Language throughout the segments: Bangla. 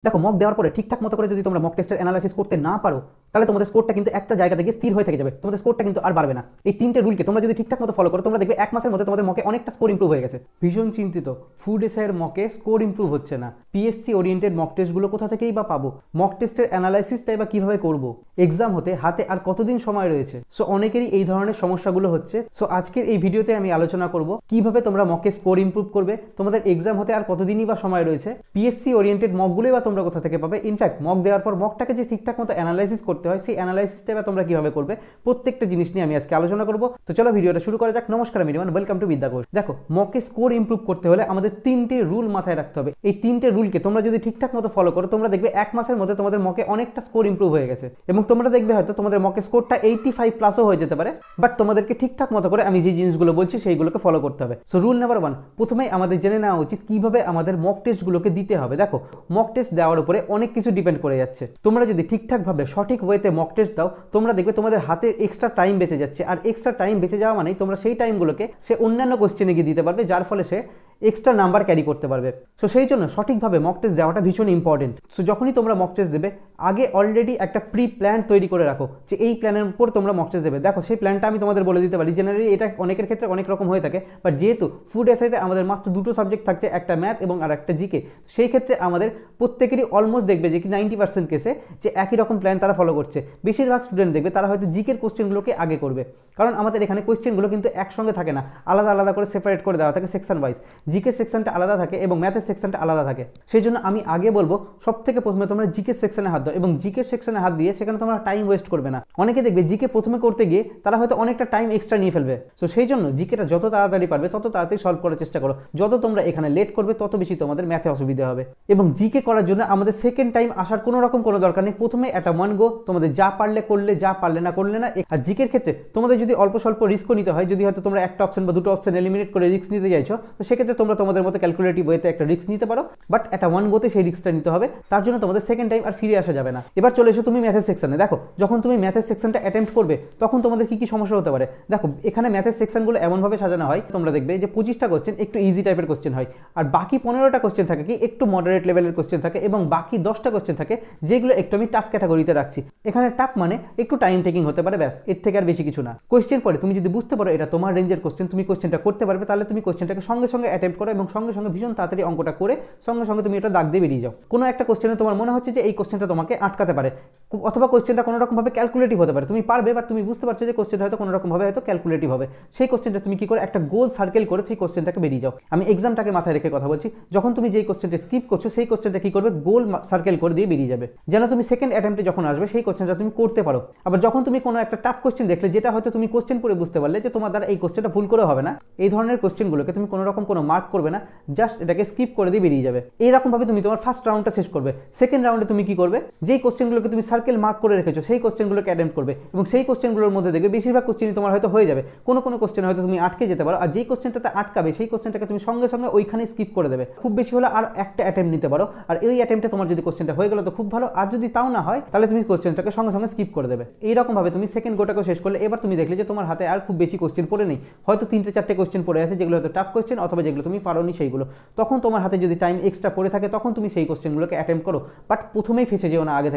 দেখো মক দেওয়ার পরে ঠিকঠাক মতো করে যদি তোমরা মক টেস্টের অ্যানালাইসিস করতে না পারো তাহলে তোমাদের স্কোরটা কিন্তু একটা জায়গা থেকে স্থির হয়ে থেকে যাবে, তোমাদের স্কোরটা কিন্তু আর বাড়বে না। এই তিনটে রুলকে তোমরা যদি ঠিকঠাক মতো ফলো করো তোমরা দেখবে এক মাসের মধ্যে তোমাদের মকে অনেকটা স্কোর ইমপ্রুভ হয়ে গেছে। ভীষণ চিন্তিত, ফুড এসআইয়ের মকে স্কোর ইমপ্রুভ হচ্ছে না। পিএসসি ওরিয়েন্টেড মক টেস্টগুলো কোথা থেকেই বা পাবো? মক টেস্টের অ্যানালাইসিসটাই বা কিভাবে করব? এক্সাম হতে হাতে আর কতদিন সময় রয়েছে? সো অনেকেরই এই ধরনের সমস্যাগুলো হচ্ছে। সো আজকের এই ভিডিওতে আমি আলোচনা করব কিভাবে তোমরা মকে স্কোর ইমপ্রুভ করবে, তোমাদের এক্সাম হতে আর কতদিনই বা সময় রয়েছে, পিএসসি ওরিয়েন্টেড মকগুলোই বা তোমরা কোথা থেকে পাবে, ইনফ্যাক্ট মক দেওয়ার পর মকটাকে যে ঠিকঠাক মতো অ্যানালাইসিস করতে হয় সেই অ্যানালাইসিসটা বা তোমরা কিভাবে করবে, প্রত্যেকটা জিনিস নিয়ে আমি আজকে আলোচনা করব। তো চলো ভিডিওটা শুরু করা যাক। নমস্কার আমি রিমান, ওয়েলকাম টু বিদ্যা কোষ। দেখো মকে স্কোর ইমপ্রুভ করতে হলে আমাদের তিনটে রুল মাথায় রাখতে হবে। এই তিনটে রুলকে তোমরা যদি ঠিকঠাক মতো ফলো করো তোমরা দেখবে এক মাসের মধ্যে তোমাদের মকে অনেকটা স্কোর ইমপ্রুভ হয়ে গেছে এবং তোমরা দেখবে হয়তো তোমাদের মকে স্কোরটা 85+ হয়ে যেতে পারে। বাট তোমাদেরকে ঠিকঠাক মতো করে আমি যে জিনিসগুলো বলছি সেইগুলোকে ফলো করতে হবে। সো রুল নাম্বার 1, প্রথমেই আমাদের জেনে নেওয়া উচিত কিভাবে আমাদের মক টেস্টগুলোকে দিতে হবে। দেখো মক টেস্ট দেওয়ার উপরে অনেক কিছু ডিপেন্ড করে যাচ্ছে। তোমরা যদি ঠিকঠাকভাবে সঠিক ওয়েতে মক টেস্ট দাও তোমরা দেখবে তোমাদের হাতে এক্সট্রা টাইম বেঁচে যাচ্ছে, আর এক্সট্রা টাইম বেঁচে যাওয়া মানেই তোমরা সেই টাইমগুলোকে সে অন্যান্য কোশ্চেনে গিয়ে দিতে পারবে, যার ফলে সে এক্সট্রা নাম্বার ক্যারি করতে পারবে। সো সেই জন্য সঠিকভাবে মক টেস্ট দেওয়াটা ভীষণ ইম্পর্টেন্ট। সো যখনই তোমরা মক টেস্ট দেবে আগে অলরেডি একটা প্রি প্ল্যান তৈরি করে রাখো যে এই প্ল্যানের উপর তোমরা মক টেস্ট দেবে। দেখো সেই প্ল্যানটা আমি তোমাদের বলে দিতে পারি। জেনারেলি এটা অনেকের ক্ষেত্রে অনেক রকম হয়ে থাকে, বাট যেহেতু ফুড এসআইতে আমাদের মাত্র দুটো সাবজেক্ট থাকছে, একটা ম্যাথ এবং আর একটা জিকে, সেই ক্ষেত্রে আমাদের প্রত্যেকেরই অলমোস্ট দেখবে যে কি 90% কেসে যে একই রকম প্ল্যান তারা ফলো করছে। বেশিরভাগ স্টুডেন্ট দেখবে তারা হয়তো জিকের কোশ্চেনগুলোকে আগে করবে, কারণ আমাদের এখানে কোশ্চেনগুলো কিন্তু একসঙ্গে থাকে না, আলাদা আলাদা করে সেপারেট করে দেওয়া থাকে সেকশন ওয়াইজ। জিকের সেকশনটা আলাদা থাকে এবং ম্যাথের সেকশনটা আলাদা থাকে। সেই জন্য আমি আগে বলবো সব থেকে প্রথমে তোমরা জিকের সেকশনে হাত দাও এবং জিকের সেকশনে হাত দিয়ে সেখানে তোমরা টাইম ওয়েস্ট করবে না। অনেকে দেখবে জিকে প্রথমে করতে গিয়ে তারা হয়তো অনেকটা টাইম এক্সট্রা নিয়ে ফেলবে। তো সেই জন্য জিকেটা যত তাড়াতাড়ি পারবে তত তাড়াতাড়ি সলভ করার চেষ্টা করো। যত তোমরা এখানে লেট করবে তত বেশি তোমাদের ম্যাথে অসুবিধা হবে। এবং জিকে করার জন্য আমাদের সেকেন্ড টাইম আসার কোনো রকম কোনো দরকার নেই। প্রথমে একটা ওয়ান গো, তোমাদের যা পারলে করলে, যা পারলে না করলে না। আর জিকের ক্ষেত্রে তোমাদের যদি অল্প স্বল্প রিস্কও নিতে হয়, যদি হয়তো তোমরা একটা অপশন বা দুটো অপশন এলিমিনেট করে রিস্ক নিতে চাইছো, তো সেক্ষেত্রে তোমরা তোমাদের মতো ক্যালকুলেটিভ ওয়েতে একটা রিস্ক নিতে পারো, বাট একটা ওয়ান গোতে সেই রিস্কটা নিতে হবে। তার জন্য তোমাদের সেকেন্ড টাইম আর ফিরে আসা যাবে না। এবার চলে এসো তুমি ম্যাথের সেকশনে। দেখো যখন তুমি ম্যাথের সেকশনটা অ্যাটেম্প্ট করবে তখন তোমাদের কি কি সমস্যা হতে পারে। দেখো এখানে ম্যাথের সেকশনগুলো এমনভাবে সাজানো হয়, তোমরা দেখবে যে 25টা কোশ্চেন একটু ইজি টাইপের কোশ্চেন হয়, আর বাকি 15টা কোশ্চেন থাকে কি একটু মডারেট লেভেলের কোশ্চেন থাকে, এবং বাকি 10টা কোশ্চেন থাকে যেগুলো একটু আমি টাফ ক্যাটাগরিতে রাখছি। এখানে টাফ মানে একটু টাইম টেকিং হতে পারে, ব্যাস, এর থেকে আর বেশি কিছু না। কোশ্চেন পরে তুমি যদি বুঝতে পারো এটা তোমার রেঞ্জের কোশ্চেন, তুমি কোশ্চেনটা করতে পারবে, তাহলে তুমি কোশ্চেনটাকে সঙ্গে সঙ্গে অ্যাটেম্প্ট করো এবং সঙ্গে সঙ্গে ভীষণ তাড়াতাড়ি অঙ্কটা করে সঙ্গে সঙ্গে তুমি এটা দাগ দিয়ে বেরিয়ে যাও। কোনো একটা কোশ্চেনে তোমার মনে হচ্ছে যে এই কোশ্চেনটা তোমাকে আটকাতে পারে, অথবা কোশ্চেনটা কোনো রকমভাবে ক্যালকুলেটিভ হতে পারে, তুমি পারবে, বাট তুমি বুঝতে পারছো যে কোশ্চেনটা হয়তো কোনো রকমভাবে হয়তো ক্যালকুলেটিভ হবে। সেই কোশ্চেনটা তুমি কি করে একটা গোল সার্কেল করে সেই কোশ্চেনটাকে বেরিয়ে যাও। আমি এক্সামটাকে মাথায় রেখে কথা বলছি। যখন তুমি যেই কোশ্চেনটা স্কিপ করছো সেই কোশ্চেনটা কি করবে, গোল সার্কেল করে দিয়ে বেরিয়ে যাবে, যেন তুমি সেকেন্ড অ্যাটেম্পটে যখন আসবে সেই কোশ্চেনটা তুমি করতে পারো। আবার যখন তুমি কোনো একটা টাফ কোশ্চেন দেখলে যেটা হয়তো তুমি কোশ্চেন পড়ে বুঝতে পারলে যে তোমার দ্বারা এই কোশ্চেনটা ভুল করে হবে না, এই ধরনের কোশ্চেনগুলোকে তুমি কোনো রকম কোনো মার্ক করবে না, জাস্ট এটাকে স্কিপ করে দিয়ে বেরিয়ে যাবে। এইরকমভাবে তুমি তোমার ফার্স্ট রাউন্ডটা শেষ করবে। সেকেন্ড রাউন্ডে তুমি কি করবে, যেই কোশ্চেনগুলোকে তুমি সার্কেল মার্ক করে রেখেছো সেই কোশ্চেনগুলোকে অ্যাটেম্প্ট করবে, এবং সেই কোশ্চেনগুলোর মধ্যে দেখবে বেশিরভাগ কোশ্চেনই তোমার হয়তো হয়ে যাবে। কোনো কোনো কোশ্চেন হয়তো তুমি আটকে যেতে পারো, আর যেই কোশ্চেনটাতে আটকাবে সেই কোশ্চেনটাকে তুমি সঙ্গে সঙ্গে ওইখানে স্কিপ করে দেবে। খুব বেশি হলে আর একটা অ্যাটেম্প্ট নিতে পারো, আর এই অ্যাটেম্প্টে তোমার যদি কোশ্চেনটা হয়ে গেলো তো খুব ভালো, আর যদি তাও না হয় তাহলে তুমি কোশ্চেনটাকে সঙ্গে সঙ্গে স্কিপ করে দেবে। এইরকমভাবে তুমি সেকেন্ড গোটাকে শেষ করলে। এবার তুমি দেখলে যে তোমার হাতে আর খুব বেশি কোশ্চেন পড়ে নেই, হয়তো 3-4টে কোশ্চেন পড়ে আছে যেগুলো হয়তো টাফ কোশ্চেন অথবা যেগুলো তুমি পারোনি সেইগুলো। তখন তোমার হাতে যদি টাইম এক্সট্রা পড়ে থাকে তখন তুমি সেই কোশ্চেনগুলোকে অ্যাটেম্প্ট করো, বাট প্রথমেই ফেসে যেও না। আগে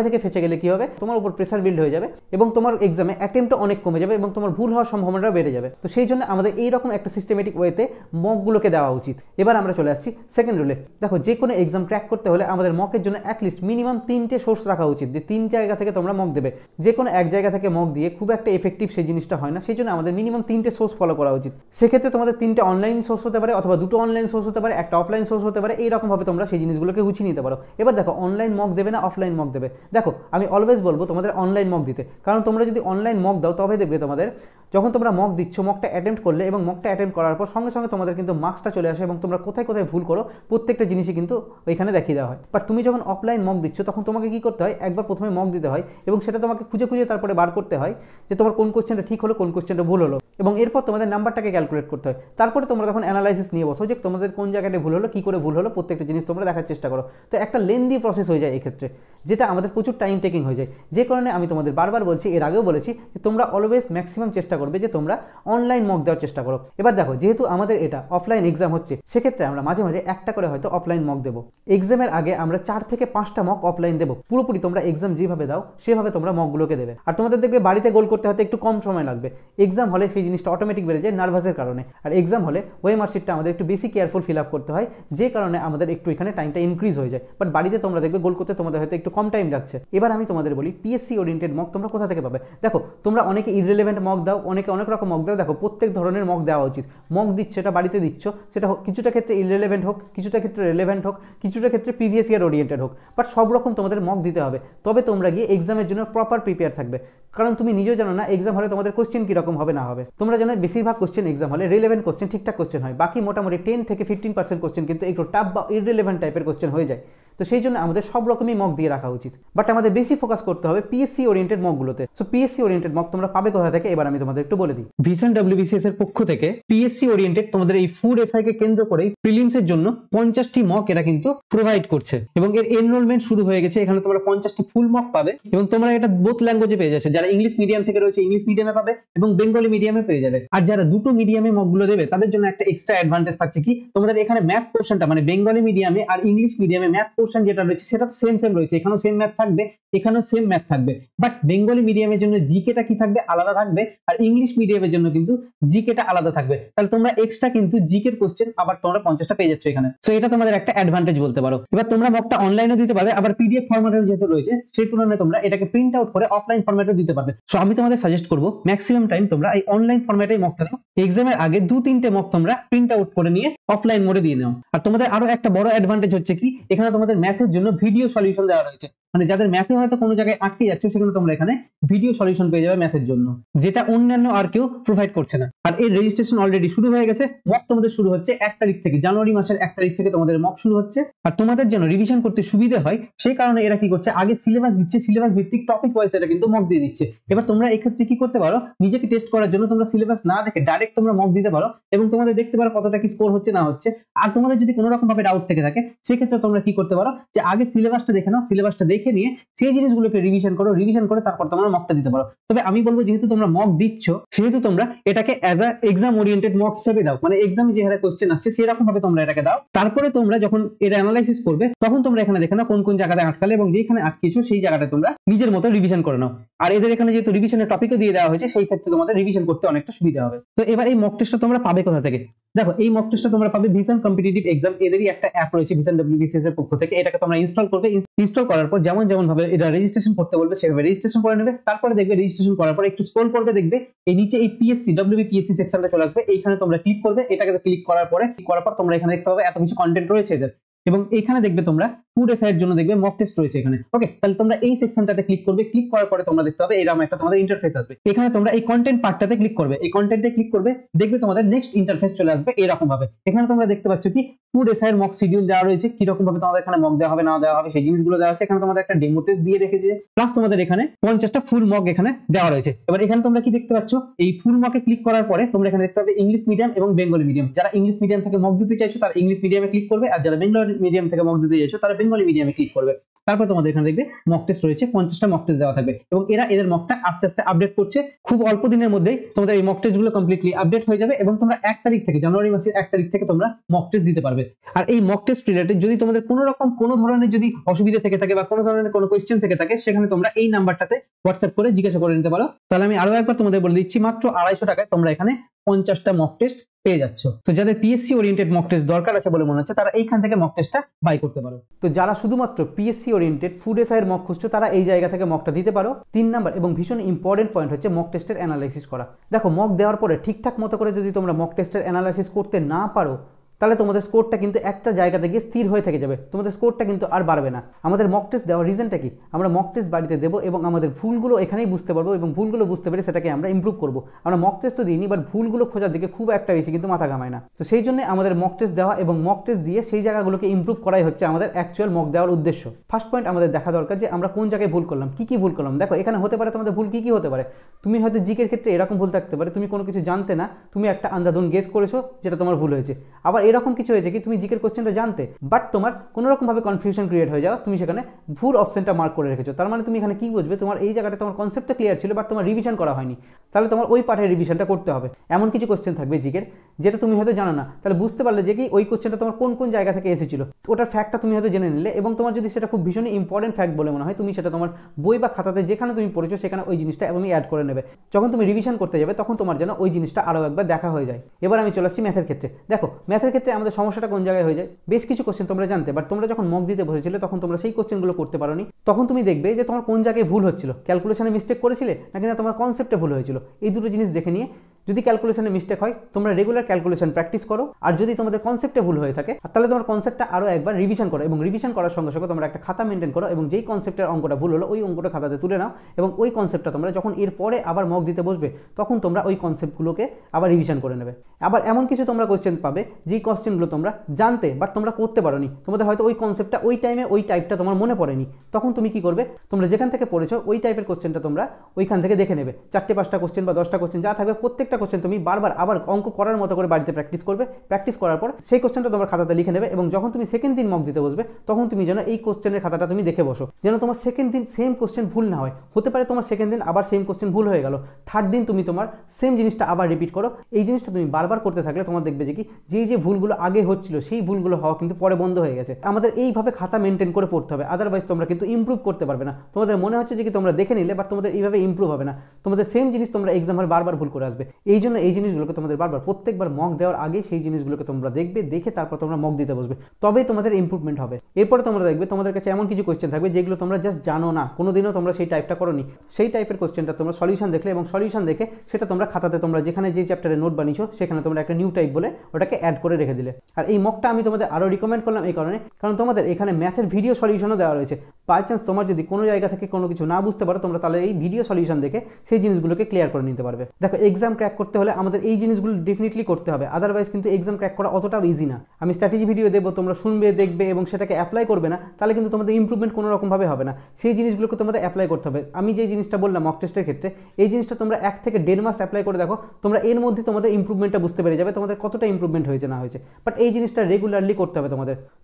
থেকে ফেসে গেলে কি হবে, তোমার উপর প্রেসার বিল্ড হয়ে যাবে এবং তোমার এক্সামে অ্যাটেম্প্টটা অনেক কমে যাবে এবং তোমার ভুল হওয়ার সম্ভাবনাটা বেড়ে যাবে। তো সেই জন্য আমাদের এইরকম একটা সিস্টেমেটিক ওয়েতে মকগুলোকে দেওয়া উচিত। এবার আমরা চলে আসছি সেকেন্ড রুলে। দেখো যে কোনো এক্সাম ক্র্যাক করতে হলে আমাদের মকের জন্য অ্যাটলিস্ট মিনিমাম 3টে সোর্স রাখা উচিত, যে 3 জায়গা থেকে তোমরা মক দেবে। যে কোনো এক জায়গা থেকে মক দিয়ে খুব একটা এফেক্টিভ সেই জিনিসটা হয় না, সেই জন্য আমাদের মিনিমাম 3টে সোর্স ফলো করা উচিত। সেক্ষেত্রে তোমাদের 3টে অনলাইন সোর্স হতে পারে, অথবা 2টো অনলাইন সোর্স হতে পারে, একটা অফলাইন সোর্স হতে পারে। এইরকমভাবে তোমরা সেই জিনিসগুলোকে গুছিয়ে নিতে পারো। এবার দেখো অনলাইন মক দেবে না অফলাইন মক দেবে। দেখো আমি অলওয়েজ বলবো তোমাদের অনলাইন মক দিতে, কারণ তোমরা যদি অনলাইন মক দাও তবে দেখবে তোমাদের যখন তোমরা মক দিচ্ছ, মকটা অ্যাটেম্প্ট করলে এবং মকটা অ্যাটেম্প্ট করার পর সঙ্গে সঙ্গে তোমাদের কিন্তু মার্কসটা চলে আসে এবং তোমরা কোথায় কোথায় ভুল করো প্রত্যেকটা জিনিসই কিন্তু ওইখানে দেখিয়ে দেওয়া হয়। বাট তুমি যখন অফলাইন মক দিচ্ছ তখন তোমাকে কি করতে হয়, একবার প্রথমে মক দিতে হয় এবং সেটা তোমাকে খুঁজে খুঁজে তারপরে বার করতে হয় যে তোমার কোন কোশ্চেনটা ঠিক হলো কোন কোশ্চেনটা ভুল হলো, এবং এরপর তোমাদের নাম্বারটাকে ক্যালকুলেট করতে হয়। তারপরে তোমরা তখন অ্যানালাইসিস নিয়ে বসো যে তোমাদের কোন জায়গাটা ভুল হলো, কী করে ভুল হলো, প্রত্যেকটা জিনিস তোমরা দেখার চেষ্টা করো। তো একটা লেন্দি প্রসেস হয়ে যায় এক্ষেত্রে। যেটা আমাদের প্রচুর টাইম টেকিং হয়ে যায়। যে কারণে আমি তোমাদের বারবার বলছি, এর আগেও বলেছি যে তোমরা অলওয়েজ ম্যাক্সিমাম চেষ্টা করবে যে তোমরা অনলাইন মক দেওয়ার চেষ্টা করো। এবার দেখো, যেহেতু আমাদের এটা অফলাইন এক্সাম হচ্ছে, সেক্ষেত্রে আমরা মাঝে মাঝে একটা করে হয়তো অফলাইন মক দেবো। এক্সামের আগে আমরা 4 থেকে 5টা মক অফলাইন দেবো। পুরোপুরি তোমরা এক্সাম যেভাবে দাও সেভাবে তোমরা মকগুলোকে দেবে। আর তোমাদের দেখবে বাড়িতে গোল করতে হয়তো একটু কম সময় লাগবে, এক্সাম হলে সেই জিনিসটা অটোমেটিক বেড়ে যায় নার্ভাসের কারণে। আর এক্সাম হলে ওই মার্কশিটটা আমাদের একটু বেশি কেয়ারফুল ফিল আপ করতে হয়, যে কারণে আমাদের একটু এখানে টাইমটা ইনক্রিজ হয়ে যায়। বাট বাড়িতে তোমরা দেখবে গোল করতে তোমাদের হয়তো একটু কম টাইম যাচ্ছে। এবার আমি তোমাদের বলি পিএসসি ওরিয়েন্টেড মক তোমরা কোথা থেকে পাবে। দেখো, তোমরা অনেকে ইররিলেভেন্ট মক দাও, অনেকে অনেক রকম মক দাও। দেখো, প্রত্যেক ধরনের মক দেওয়া উচিত। মক দিচ্ছ, এটা বাড়িতে দিচ্ছ, সেটা কিছুটা ক্ষেত্রে ইররিলেভেন্ট হোক, কিছুটা ক্ষেত্রে রিলেভেন্ট হোক, কিছুটা ক্ষেত্রে প্রিভিয়াস ইয়ার ওরিয়েন্টেড হোক, বাট সব রকম তোমাদের মক দিতে হবে। তবে তোমরা গিয়ে এক্সামের জন্য প্রপার প্রিপেয়ার থাকবে। কারণ তুমি নিজেও জানো না এক্সাম হলে তোমাদের কোশ্চেন কীরকম হবে না হবে। তোমরা জানো বেশিরভাগ কোশ্চেন এক্সাম হলে রিলেভেন্ট কোশ্চেন, ঠিকঠাক কোশ্চেন হয়। বাকি মোটামুটি 10 থেকে 15% কোশ্চেন কিন্তু একটু টাফ বা ইররিলেভেন্ট টাইপের কোশ্চেন হয়ে যায়। তো সেই জন্য আমাদের সব রকমই মক দিয়ে রাখা উচিত। বাট আমাদের বেশি ফোকাস করতে হবে পিএসসি ওরিয়েন্টেড মকগুলোতে। সো পিএসসি ওরিয়েন্টেড মক তোমরা পাবে কোথা থেকে, এবার আমি তোমাদের একটু বলে দিই। ভিশন ডব্লিউবিসিএস এর পক্ষ থেকে পিএসসি ওরিয়েন্টেড তোমাদের এই ফুড এসআই কে কেন্দ্র করে প্রিলিমসের জন্য 50টি মক এরা কিন্তু প্রোভাইড করছে, এবং এর এনরোলমেন্ট শুরু হয়ে গেছে। এখানে তোমরা 50টি ফুল মক পাবে, এবং তোমরা এটা বোথ ল্যাঙ্গুয়েজে পেয়ে যাচ্ছে। যারা ইংলিশ মিডিয়াম থেকে রয়েছে ইংলিশ মিডিয়ামে পাবে, এবং বেঙ্গলি মিডিয়ামে পেয়ে যাবে। আর যারা দুটো মিডিয়ামে মকগুলো দেবে তাদের জন্য একটা এক্সট্রা অ্যাডভান্টেজ থাকছে কি, তোমাদের এখানে ম্যাথ পোর্শনটা মানে বেঙ্গলি মিডিয়ামে আর ইংলিশ মিডিয়ামে ম্যাথ পোর্শন যেটা রয়েছে সেটা তো সেম রয়েছে। এখানেও সেম ম্যাথ থাকবে, এখানেও সেম ম্যাথ থাকবে। বাট বেঙ্গলি মিডিয়ামের জন্য জিকেটা কি থাকবে, আলাদা থাকবে। আর ইংলিশ মিডিয়ামের জন্য কিন্তু জিকেটা আলাদা থাকবে। তাহলে তোমরা এক্সট্রা কিন্তু জিকের কোশ্চেন আবার তোমরা 50টা পেয়ে যাচ্ছ এখানে। সো এটা তোমাদের একটা অ্যাডভান্টেজ বলতে পারো। এবার তোমরা মকটা অনলাইনে দিতে পারবে, আবার পিডিএফ ফরম্যাটেও যেহেতু রয়েছে সেই তুলনায় তোমরা এটাকে প্রিন্ট আউট করে অফলাইন ফরম্যাটেও দিতে পারবে। সো আমি তোমাদের সাজেস্ট করবো ম্যাক্সিমাম টাইম তোমরা এই অনলাইন ফরম্যাটেই মকটা দাও। এক্সামের আগে 2-3টে মক তোমরা প্রিন্ট আউট করে নিয়ে অফলাইন মোডে দিয়ে নাও। আর তোমাদের আরো একটা বড় অ্যাডভান্টেজ হচ্ছে কি, এখানে তোমাদের ম্যাথের জন্য ভিডিও সলিউশন দেওয়া রয়েছে। মানে যাদের ম্যাথে হয়তো কোনো জায়গায় আটকে যাচ্ছে, সেখানে তোমরা এখানে ভিডিও সলিউশন পেয়ে যাবে ম্যাথের জন্য, যেটা অন্যান্য আর কেউ প্রোভাইড করছে না। আর এর রেজিস্ট্রেশন অলরেডি শুরু হয়ে গেছে। মক তোমাদের শুরু হচ্ছে 1 তারিখ থেকে, জানুয়ারি মাসের 1 তারিখ থেকে তোমাদের মক শুরু হচ্ছে। আর তোমাদের যেন রিভিশন করতে সুবিধা হয় সেই কারণে এরা কি করছে, আগে সিলেবাস দিচ্ছে, সিলেবাস ভিত্তিক টপিক ওয়াইজ এটা কিন্তু মক দিয়ে দিচ্ছে। এবার তোমরা এক্ষেত্রে কি করতে পারো, নিজেকে টেস্ট করার জন্য তোমরা সিলেবাস না দেখে ডাইরেক্ট তোমরা মক দিতে পারো, এবং তোমাদের দেখতে পারো কতটা কি স্কোর হচ্ছে না হচ্ছে। আর তোমাদের যদি কোনো রকম ভাবে ডাউট থেকে থাকে, সেক্ষেত্রে তোমরা কি করতে পারো, যে আগে সিলেবাসটা দেখে নাও, সিলেবাসটা দেখে নিয়ে সেই জিনিসগুলোকে রিভিশন করো, রিভিশন করে তারপর তোমরা মকটা দিতে পারো। তবে আমি বলবো, যেহেতু তোমরা মক দিচ্ছ, সেহেতু তোমরা এটাকে as a exam oriented mock হিসেবে দাও। মানে এক্সামে যে হারে কোশ্চেন আসছে সেরকম ভাবে তোমরা এটাকে দাও। তারপরে তোমরা যখন এটা অ্যানালাইসিস করবে, তখন তোমরা এখানে দেখে নাও কোন কোন জায়গায় আটকালে, এবং যেখানে আটকেছো সেই জায়গাটা তোমরা নিজের মতো রিভিশন করে নাও। আর এদের এখানে যেহেতু রিভিশনের টপিকও দিয়ে দেওয়া হয়েছে, সেই ক্ষেত্রে তোমাদের রিভিশন করতে অনেকটা সুবিধা হবে। তো এবার এই মক টেস্টটা তোমরা পাবে কোথা থেকে। দেখো, এই মক টেস্টটা তোমরা পাবে ভিশন কম্পিটিটিভ এক্সাম, এদেরই একটা অ্যাপ রয়েছে ভিশন ডব্লিউবিসিএস এর পক্ষ থেকে। এটাকে তোমরা ইনস্টল করবে। ইনস্টল করার পর যেমন ভাবে এটা রেজিস্ট্রেশন করতে বলবে সেভাবে রেজিস্ট্রেশন করে নেবে। তারপরে দেখবে রেজিস্ট্রেশন করার পর একটু স্ক্রল করবে, দেখবে এই নিচে এই পিএসসি ডব্লিউবিপিএসসি সেকশনটা চলে আসবে। এইখানে তোমরা ক্লিক করবে। এটাকে ক্লিক করার পরে তোমরা এখানে দেখতে পাবে এত কিছু কন্টেন্ট রয়েছে এদের, এবং এখানে দেখবে তোমরা ফুড এসআই এর জন্য দেখবে মক টেস্ট রয়েছে এখানে। ওকে, তাহলে তোমরা এই সেকশনটাতে ক্লিক করবে। ক্লিক করার পরে তোমরা দেখতে পাবে এরকম একটা তোমাদের ইন্টারফেস আসবে। এখানে তোমরা এই কন্টেন্ট পার্টটাতে ক্লিক করবে। এই কন্টেন্টে ক্লিক করবে, দেখবে তোমাদের নেক্সট ইন্টারফেস চলে আসবে এরকম ভাবে। এখানে তোমরা দেখতে পাচ্ছ কি ফুড এসআই এর মক শিডিউল দেওয়া রয়েছে, কি রকম ভাবে তোমাদের এখানে মক দেওয়া হবে না দেওয়া হবে সেই জিনিসগুলো দেওয়া আছে। এখানে তোমাদের একটা ডেমো টেস্ট দিয়ে রেখেছে, প্লাস তোমাদের এখানে 50টা ফুল মক এখানে দেওয়া রয়েছে। এবার এখানে তোমরা কি দেখতে পাচ্ছ, এই ফুল মকে ক্লিক করার পরে তোমরা এখানে দেখতে পাবে ইংলিশ মিডিয়াম এবং বেঙ্গলি মিডিয়াম। যারা ইংলিশ মিডিয়াম থেকে মক দিতে চাইছো তারা ইংলিশ মিডিয়ামে ক্লিক করবে, আর যারা বেঙ্গলি মিডিয়াম থেকে মক দিতে চাইছো তারা বেঙ্গলি মিডিয়ামে ক্লিক করবে। তারপর তোমাদের এখানে দেখবে মক টেস্ট রয়েছে, 50টা মক টেস্ট দেওয়া থাকবে, এবং এদের মকটা আস্তে আস্তে আপডেট করছে। খুব অল্প দিনের মধ্যেই তোমাদের এই মক টেস্ট গুলো কমপ্লিটলি আপডেট হয়ে যাবে, এবং তোমরা 1 তারিখ থেকে, জানুয়ারি মাসের 1 তারিখ থেকে তোমরা মক টেস্ট দিতে পারবে। আর এই মক টেস্ট রিলেটেড যদি তোমাদের কোনো ধরনের যদি অসুবিধা থেকে থাকে বা কোনো ধরনের কোনো কোয়েশ্চেন থেকে থাকে, সেখানে তোমরা এই নাম্বারটাতে হোয়াটসঅ্যাপ করে জিজ্ঞাসা করে নিতে পারো। তাহলে আমি আরো একবার তোমাদের বলে দিচ্ছি, মাত্র 250 টাকায় তোমরা এখানে 50টা মক টেস্ট পেয়ে যাচ্ছ। তো যাদের পিএসসি ওরিয়েন্টেড মক টেস্ট দরকার আছে বলে মনে হচ্ছে, তারা এইখান থেকে মক টেস্টটা বাই করতে পারো। তো যারা শুধুমাত্র পিএসসি ওরিয়েন্টেড ফুড এসআই এর মক খুঁজছো, তারা এই জায়গা থেকে মকটা দিতে পারো। 3 নাম্বার এবং ভীষণ ইম্পর্টেন্ট পয়েন্ট হচ্ছে মক টেস্টের অ্যানালাইসিস করা। দেখো, মক দেওয়ার পরে ঠিকঠাক মতো করে যদি তোমরা মক টেস্টের অ্যানালাইসিস করতে না পারো, তাহলে তোমাদের স্কোরটা কিন্তু একটা জায়গাতে গিয়ে স্থির হয়ে থেকে যাবে, তোমাদের স্কোরটা কিন্তু আর বাড়বে না। আমাদের মক টেস্ট দেওয়ার রিজনটা কি, আমরা মক টেস্ট বাড়িতে দেবো এবং আমাদের ভুলগুলো এখানেই বুঝতে পারবো, এবং ভুলগুলো বুঝতে পেরে সেটাকে আমরা ইমপ্রুভ করবো। আমরা মক টেস্ট তো দিইনি, বাট ভুলগুলো খোঁজার দিকে খুব একটা বেশি কিন্তু মাথা ঘামায় না। তো সেই জন্য আমাদের মক টেস্ট দেওয়া এবং মক টেস্ট দিয়ে সেই জায়গাগুলোকে ইমপ্রুভ করাই হচ্ছে আমাদের অ্যাকচুয়াল মক দেওয়ার উদ্দেশ্য। ফার্স্ট পয়েন্ট আমাদের দেখা দরকার যে আমরা কোন জায়গায় ভুল করলাম, কি ভুল করলাম। দেখো, এখানে হতে পারে তোমাদের ভুল কি হতে পারে। তুমি হয়তো জিকের ক্ষেত্রে এরকম ভুল থাকতে পারে, তুমি কোনো কিছু জানতে না, তুমি একটা আন্ধাধুন গেস করেছো, যেটা তোমার ভুল হয়েছে। আবার এরকম কিছু হয়েছে কি তুমি জিকের কোশ্চেনটা জানতে, বাট তোমার কোনো রকমভাবে কনফিউশন ক্রিয়েট হয়ে যাওয়া, তুমি সেখানে ভুল অপশনটা মার্ক করে রেখেছো। তার মানে তুমি এখানে কি বুঝবে, তোমার এই জায়গাটা তোমার কনসেপ্টটা ক্লিয়ার ছিল বাট তোমার রিভিশন করা হয়নি, তাহলে তোমার ওই পার্টের রিভিশনটা করতে হবে। এমন কিছু কোশ্চেন থাকবে জিকের যেটা তুমি হয়তো জানো না, তাহলে বুঝতে পারলে যে কি ওই কোশ্চেনটা তোমার কোন কোন জায়গা থেকে এসেছিল, ওটার ফ্যাক্টটা তুমি হয়তো জেনে নিলে, এবং তোমার যদি সেটা খুব ভীষণই ইম্পর্টেন্ট ফ্যাক্ট বলে মনে হয়, তুমি সেটা তোমার বই বা খাতাতে যেখানে তুমি পড়েছো সেখানে ওই জিনিসটা তুমি অ্যাড করে নেবে। যখন তুমি রিভিশন করতে যাবে তখন তোমার যেন ওই জিনিসটা আরও একবার দেখা হয়ে যায়। এবার আমি চলে আসছি ম্যাথের ক্ষেত্রে। দেখো ম্যাথের ক্ষেত্রে আমাদের সমস্যাটা কোন জায়গায় হয়ে যায়, বেশ কিছু কোশ্চেন তোমরা জানতে, বাট তোমরা যখন মক দিতে বসেছিলে তখন তোমরা সেই কোশ্চেনগুলো করতে পারোনি। তখন তুমি দেখবে যে তোমার কোন জায়গায় ভুল হচ্ছিল, ক্যালকুলেশনে মিস্টেক করেছিলে নাকি না তোমার কনসেপ্টে ভুল হয়েছিল। এই দুটো জিনিস দেখে নিয়ে যদি ক্যালকুলেশনে মিস্টেক হয় তোমরা রেগুলার ক্যালকুলেশন প্র্যাকটিস করো, আর যদি তোমাদের কনসেপ্টে ভুল হয়ে থাকে তাহলে তোমার কনসেপ্টটা আরও একবার রিভিশন করো, এবং রিভিশন করার সঙ্গে সঙ্গে তোমরা একটা খাতা মেনটেন করো, এবং যেই কনসেপ্টের অঙ্কটা ভুল হলো ওই অঙ্কটা খাতাতে তুলে নাও, এবং ওই কনসেপ্টটা তোমরা যখন এর পরে আবার মক দিতে বসবে তখন তোমরা ওই কনসেপ্টগুলোকে আবার রিভিশন করে নেবে। আবার এমন কিছু তোমরা কোশ্চেন পাবে যেই কোশ্চেনগুলো তোমরা জানতে বাট তোমরা করতে পারোনি, তোমাদের হয়তো ওই কনসেপ্টটা ওই টাইমে ওই টাইপটা তোমার মনে পড়েনি, তখন তুমি কি করবে, তোমরা যেখান থেকে পড়েছো ওই টাইপের কোশ্চেনটা তোমরা ওইখান থেকে দেখে নেবে। 4টে 5টা কোশ্চেন বা 10টা কোশ্চেন যা থাকবে প্রত্যেকটা কোশ্চেন তুমি বারবার আবার অঙ্ক করার মতো করে বাড়িতে প্র্যাকটিস করবে। প্র্যাকটিস করার পর সেই কোশ্চেনটা তোমার খাতাতে লিখে নেবে, এবং যখন তুমি সেকেন্ড দিন মক দিতে বসবে তখন তুমি যেন এই কোশ্চেনের খাতাটা তুমি দেখে বসো, যেন তোমার সেকেন্ড দিন সেম কোশ্চেন ভুল না হয়। হতে পারে তোমার সেকেন্ড দিন আবার সেম কোশ্চেন ভুল হয়ে গেল, থার্ড দিন তুমি তোমার সেম জিনিসটা আবার রিপিট করো। এই জিনিসটা তুমি বারবার করতে থাকলে তোমার দেখবে যে কি যে ভুলগুলো আগে হচ্ছিল সেই ভুলগুলো হওয়া কিন্তু পরে বন্ধ হয়ে গেছে। আমাদের এইভাবে খাতা মেনটেন করে পড়তে হবে, আদারওয়াইজ তোমরা কিন্তু ইমপ্রুভ করতে পারবে না। তোমাদের মনে হচ্ছে যে কি তোমরা দেখে নিলে, বাট তোমাদের এইভাবে ইমপ্রুভ হবে না, তোমাদের সেম জিনিস তোমরা এক্সাম হলে বারবার ভুল করে আসবে। এই জন্য এই জিনিসগুলোকে তোমাদের বারবার প্রত্যেকবার মক দেওয়ার আগে সেই জিনিসগুলোকে তোমরা দেখবে, দেখে তারপর তোমরা মক দিতে বসবে, তবেই তোমাদের ইমপ্রুভমেন্ট হবে। এরপরে তোমরা দেখবে তোমাদের কাছে এমন কিছু কোশ্চেন থাকবে যেগুলো তোমরা জাস্ট জানো না, কোনোদিনও তোমরা সেই টাইপটা করোনি, সেই টাইপের কোশ্চেনটা তোমরা সলিউশন দেখলে, এবং সলিউশন দেখে সেটা তোমরা খাতাতে তোমরা যেখানে যে চ্যাপ্টারে নোট বানিয়েছো সেখানে তোমরা একটা নিউ টাইপ বলে ওটাকে অ্যাড করে রেখে দিলে। আর এই মকটা আমি তোমাদের আরও রিকমেন্ড করলাম এই কারণে, কারণ তোমাদের এখানে ম্যাথের ভিডিও সলিউশনও দেওয়া রয়েছে। বাই চান্স তোমার যদি কোনো জায়গা থেকে কোনো কিছু না বুঝতে পারো, তোমরা তাহলে এই ভিডিও সলিউশন দেখে সেই জিনিসগুলোকে ক্লিয়ার করে নিতে পারবে। দেখো এক্সাম ক্র্যাক করতে হলে আমাদের এই জিনিসগুলো ডেফিনেটলি করতে হবে, আদারওয়াইজ কিন্তু এক্সাম ক্র্যাক করা অতটাও ইজি না। আমি স্ট্র্যাটেজি ভিডিও দেবো, তোমরা শুনবে, দেখবে এবং সেটাকে অ্যাপ্লাই করবে না, তাহলে কিন্তু তোমাদের ইমপ্রুভমেন্ট কোনো রকমভাবে হবে না। সেই জিনিসগুলোকে তোমাদের অ্যাপ্লাই করতে হবে। আমি যে জিনিসটা বললাম মক টেস্টের ক্ষেত্রে, এই জিনিসটা তোমরা 1 থেকে 1.5 মাস অ্যাপ্লাই করে দেখো, তোমরা এর মধ্যে তোমাদের ইমপ্রুভমেন্টটা বুঝতে পেরে যাবে, তোমাদের কতটা ইমপ্রুভমেন্ট হয়েছে না হয়েছে। বাট এই জিনিসটা রেগুলারলি করতে হবে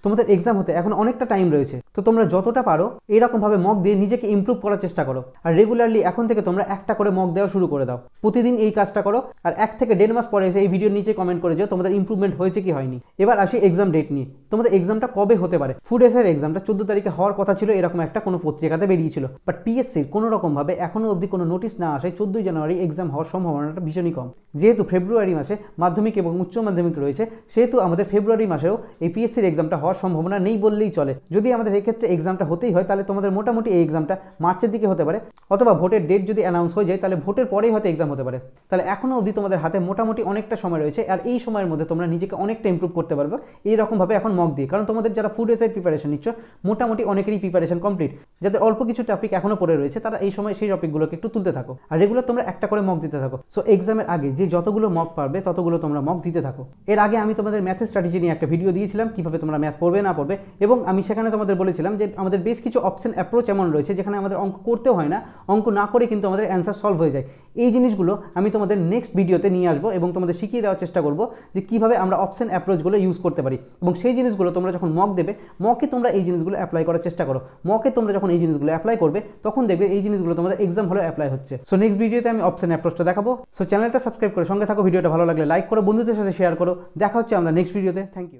তোমাদের এক্সাম হতে এখন অনেকটা টাইম রয়েছে, তো তোমরা যতটা পারো এইরকমভাবে মক দিয়ে নিজেকে ইমপ্রুভ করার চেষ্টা করো। আর রেগুলারলি এখন থেকে তোমরা একটা করে মক দেওয়া শুরু করে দাও, প্রতিদিন এই কাজটা করো। আর 1 থেকে 1.5 মাস পরে এসে এই ভিডিওর নিচে কমেন্ট করে যাও তোমাদের ইমপ্রুভমেন্ট হয়েছে কি হয়নি। এবার আসি এক্সাম ডেট নিয়ে। তোমাদের এক্সামটা কবে হতে পারে? ফুড এসের এক্সামটা 14 তারিখে হওয়ার কথা ছিল, এরকম একটা কোনো পত্রিকাতে বেরিয়েছিল, বাট পিএসসির কোনো রকমভাবে এখনো অবধি কোনো নোটিশ না আসে 14 জানুয়ারি এক্সাম হওয়ার সম্ভাবনাটা ভীষণই কম। যেহেতু ফেব্রুয়ারি মাসে মাধ্যমিক এবং উচ্চ মাধ্যমিক রয়েছে, সেহেতু আমাদের ফেব্রুয়ারি মাসেও এই পিএসসির এক্সামটা হওয়ার সম্ভাবনা নেই বললেই চলে। যদি আমাদের এক্ষেত্রে এক্সামটা হতেই হয় তাহলে তোমাদের মোটামুটি এই এক্সামটা মার্চের দিকে হতে পারে, অথবা ভোটের ডেট যদি অ্যানাউন্স হয়ে যায় তাহলে ভোটের পরেই হয়তো এক্সাম হতে পারে। তাহলে এখনও অবধি তোমাদের হাতে মোটামুটি অনেকটা সময় রয়েছে, আর এই সময়ের মধ্যে তোমরা নিজেকে অনেকটা ইমপ্রুভ করতে পারবে এইরকমভাবে এখন মক দিয়ে। কারণ তোমাদের যারা ফুড এসআই প্রিপারেশন নিচ্ছ মোটামুটি অনেকেরই প্রিপারেশন কমপ্লিট, যাদের অল্প কিছু টপিক এখনো পড়ে রয়েছে তারা এই সময় সেই টপিকগুলোকে একটু তুলতে থাকো, আর রেগুলার তোমরা একটা করে মক দিতে থাকো। সো এক্সামের আগে যে যতগুলো মক পারবে ততগুলো তোমরা মক দিতে থাকো। এর আগে আমি তোমাদের ম্যাথের স্ট্র্যাটেজি নিয়ে একটা ভিডিও দিয়েছিলাম, কিভাবে তোমরা ম্যাথ পড়বে না পড়বে, এবং আমি সেখানে তোমাদের বলেছিলাম যে আমাদের বেশ কিছু অপশন অ্যাপ্রোচ এমন রয়েছে যেখানে আমাদের অঙ্ক করতেও হয় না, অঙ্ক না করে কিন্তু আমাদের অ্যান্সার সলভ হয়ে যায়। এই জিনিসগুলো আমি তোমাদের নেক্সট ভিডিওতে নিয়ে আসবো এবং তোমাদের শিখিয়ে দেওয়ার চেষ্টা করবো যে কীভাবে আমরা অপশন অ্যাপ্রোচগুলো ইউজ করতে পারি, এবং সেই জিনিসগুলো তোমরা যখন মক দেবে মকে তোমরা এই জিনিসগুলো অ্যাপ্লাই করার চেষ্টা করো। মকে তোমরা যখন এই জিনিসগুলো অ্যাপ্লাই করবে তখন দেখবে এই জিনিসগুলো তোমাদের এক্সাম হলে অ্যাপ্লাই হচ্ছে। সো নেক্সট ভিডিওতে আমি অপশন অ্যাপ্রোচটা দেখাবো। সো চ্যানেলটা সাবস্ক্রাইব করে সঙ্গে থাকো, ভিডিওটা ভালো লাগলে লাইক করো, বন্ধুদের সাথে শেয়ার করো। দেখা হচ্ছে আমরা নেক্সট ভিডিওতে। Thank you.